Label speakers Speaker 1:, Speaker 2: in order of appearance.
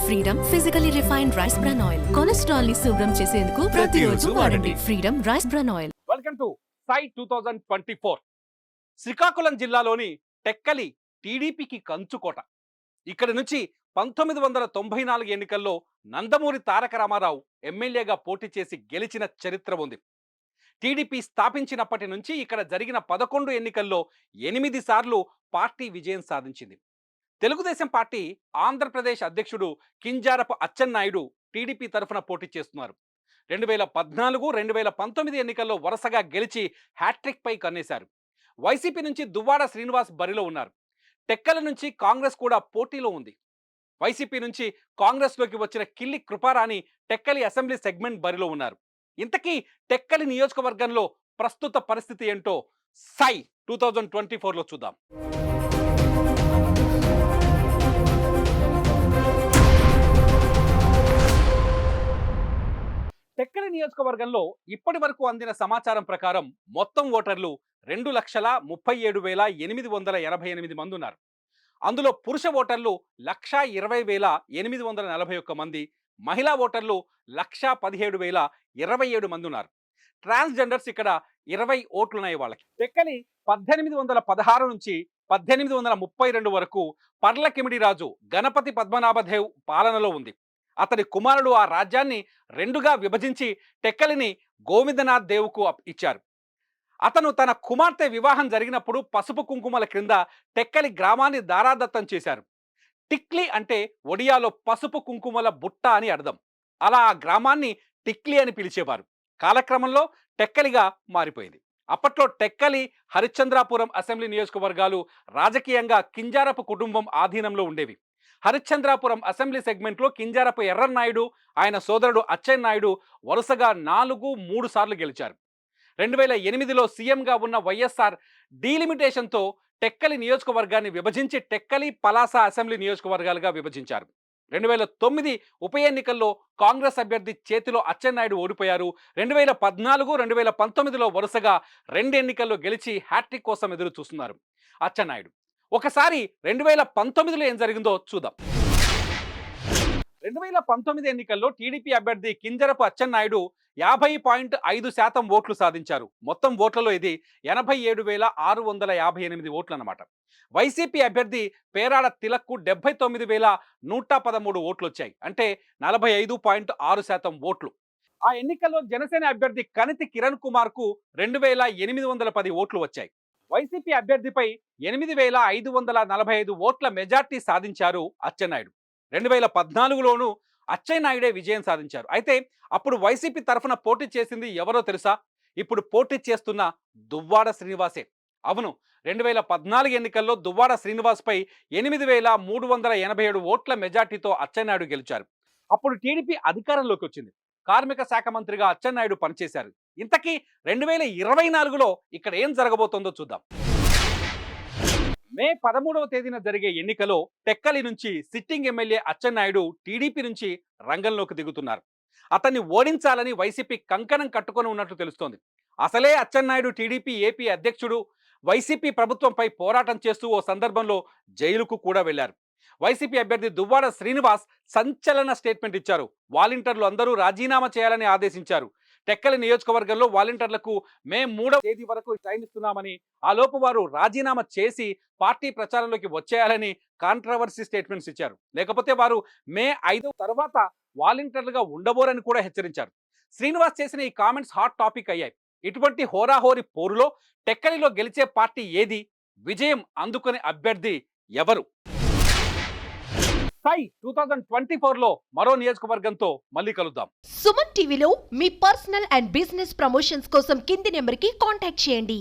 Speaker 1: Freedom physically refined rice bran oil. Cholesterol ని శుభ్రం చేసేందుకు ప్రతిరోజు వాడండి freedom rice bran oil.
Speaker 2: Welcome to సై 2024. శ్రీకాకుళం జిల్లాలోని టెక్కలి టీడీపీకి కంచుకోట. ఇక్కడి నుంచి 1994 ఎన్నికల్లో నందమూరి తారక రామారావు ఎమ్మెల్యేగా పోటీ చేసి గెలిచిన చరిత్ర ఉంది. టీడీపీ స్థాపించినప్పటి నుంచి ఇక్కడ జరిగిన 11 ఎన్నికల్లో 8 సార్లు పార్టీ విజయం సాధించింది. తెలుగుదేశం పార్టీ ఆంధ్రప్రదేశ్ అధ్యక్షుడు కింజారపు అచ్చెన్నాయుడు టీడీపీ తరఫున పోటీ చేస్తున్నారు. 2014, 2019 ఎన్నికల్లో వరుసగా గెలిచి హ్యాట్రిక్ పై కన్నేశారు. వైసీపీ నుంచి దువ్వాడ శ్రీనివాస్ బరిలో ఉన్నారు. టెక్కల నుంచి కాంగ్రెస్ కూడా పోటీలో ఉంది. వైసీపీ నుంచి కాంగ్రెస్లోకి వచ్చిన కిల్లి కృపారాణి టెక్కలి అసెంబ్లీ సెగ్మెంట్ బరిలో ఉన్నారు. ఇంతకీ టెక్కలి నియోజకవర్గంలో ప్రస్తుత పరిస్థితి ఏంటో సై 2024లో చూద్దాం. టెక్కలి నియోజకవర్గంలో ఇప్పటి వరకు అందిన సమాచారం ప్రకారం మొత్తం ఓటర్లు 2,37,888 మంది ఉన్నారు. అందులో పురుష ఓటర్లు 1,20,841 మంది, మహిళా ఓటర్లు 1,17,027 మంది ఉన్నారు. ట్రాన్స్జెండర్స్ ఇక్కడ 20 ఓట్లున్నాయి వాళ్ళకి. టెక్కలి 1816 నుంచి 1832 వరకు పర్లకిమిడి రాజు గణపతి పద్మనాభదేవ్ పాలనలో ఉంది. అతని కుమారుడు ఆ రాజ్యాన్ని 2గా విభజించి టెక్కలిని గోవిందనాథ్ దేవుకు ఇచ్చారు. అతను తన కుమార్తె వివాహం జరిగినప్పుడు పసుపు కుంకుమల క్రింద టెక్కలి గ్రామాన్ని దారాదత్తం చేశారు. టిక్లీ అంటే ఒడియాలో పసుపు కుంకుమల బుట్ట అని అర్థం. అలా ఆ గ్రామాన్ని టిక్లీ అని పిలిచేవారు. కాలక్రమంలో టెక్కలిగా మారిపోయింది. అప్పట్లో టెక్కలి, హరిశ్చంద్రాపురం అసెంబ్లీ నియోజకవర్గాలు రాజకీయంగా కింజారపు కుటుంబం ఆధీనంలో ఉండేవి. హరిశ్చంద్రాపురం అసెంబ్లీ సెగ్మెంట్లో కింజారపు ఎర్రన్నాయుడు, ఆయన సోదరుడు అచ్చెన్నాయుడు వరుసగా 3 సార్లు గెలిచారు. 2008లో సీఎంగా ఉన్న వైఎస్ఆర్ డీలిమిటేషన్తో టెక్కలి నియోజకవర్గాన్ని విభజించి టెక్కలి, పలాస అసెంబ్లీ నియోజకవర్గాలుగా విభజించారు. 2009 ఉప ఎన్నికల్లో కాంగ్రెస్ అభ్యర్థి చేతిలో అచ్చెన్నాయుడు ఓడిపోయారు. 2014, 2019లో వరుసగా 2 ఎన్నికల్లో గెలిచి హ్యాట్రిక్ కోసం ఎదురు చూస్తున్నారు అచ్చెన్నాయుడు. ఒకసారి 2019లో ఏం జరిగిందో చూద్దాం. 2019 ఎన్నికల్లో టీడీపీ అభ్యర్థి కింజరపు అచ్చెన్నాయుడు 50.5% ఓట్లు సాధించారు. మొత్తం ఓట్లలో ఇది 87,658 ఓట్లు అన్నమాట. వైసీపీ అభ్యర్థి పేరాడ తిలక్కు 79,113 ఓట్లు వచ్చాయి. అంటే 45.6% ఓట్లు. ఆ ఎన్నికల్లో జనసేన అభ్యర్థి కనితి కిరణ్ కుమార్ కు 2,810 ఓట్లు వచ్చాయి. వైసీపీ అభ్యర్థిపై 8,545 ఓట్ల మెజార్టీ సాధించారు అచ్చెన్నాయుడు. 2014లోనూ అచ్చెన్నాయుడే విజయం సాధించారు. అయితే అప్పుడు వైసీపీ తరఫున పోటీ చేసింది ఎవరో తెలుసా? ఇప్పుడు పోటీ చేస్తున్న దువ్వాడ శ్రీనివాసే. అవును, 2014 ఎన్నికల్లో దువ్వాడ శ్రీనివాస్పై 8,387 ఓట్ల మెజార్టీతో అచ్చెన్నాయుడు గెలిచారు. అప్పుడు టీడీపీ అధికారంలోకి వచ్చింది. కార్మిక శాఖ మంత్రిగా అచ్చెన్నాయుడు పనిచేశారు. ఇంతకీ 2024లో ఇక్కడ ఏం జరగబోతోందో చూద్దాం. మే 13వ తేదీన జరిగే ఎన్నికలో టెక్కలి నుంచి సిట్టింగ్ ఎమ్మెల్యే అచ్చెన్నాయుడు టీడీపీ నుంచి రంగంలోకి దిగుతున్నారు. అతన్ని ఓడించాలని వైసీపీ కంకణం కట్టుకొని ఉన్నట్లు తెలుస్తోంది. అసలే అచ్చెన్నాయుడు టీడీపీ ఏపీ అధ్యక్షుడు. వైసీపీ ప్రభుత్వంపై పోరాటం చేస్తూ ఓ సందర్భంలో జైలుకు కూడా వెళ్లారు. వైసీపీ అభ్యర్థి దువ్వాడ శ్రీనివాస్ సంచలన స్టేట్మెంట్ ఇచ్చారు. వాలంటీర్లు అందరూ రాజీనామా చేయాలని ఆదేశించారు. టెక్కలి నియోజకవర్గంలో వాలంటీర్లకు మే 3వ తేదీ వరకు టైం ఇస్తున్నామని, ఆ లోపు వారు రాజీనామా చేసి పార్టీ ప్రచారంలోకి వచ్చేయాలని కాంట్రవర్సీ స్టేట్మెంట్స్ ఇచ్చారు. లేకపోతే వారు మే 5 తర్వాత వాలంటీర్లుగా ఉండబోరని కూడా హెచ్చరించారు. శ్రీనివాస్ చేసిన ఈ కామెంట్స్ హాట్ టాపిక్ అయ్యాయి. ఇటువంటి హోరాహోరీ పోరులో టెక్కలిలో గెలిచే పార్టీ ఏది? విజయం అందుకునే అభ్యర్థి ఎవరు? సై 2024లో మరో నియోజకవర్గంతో మళ్ళీ కలుద్దాం.
Speaker 3: సుమన్ టీవీలో మీ పర్సనల్ అండ్ బిజినెస్ ప్రమోషన్స్ కోసం కింది నెంబర్కి కాంటాక్ట్ చేయండి.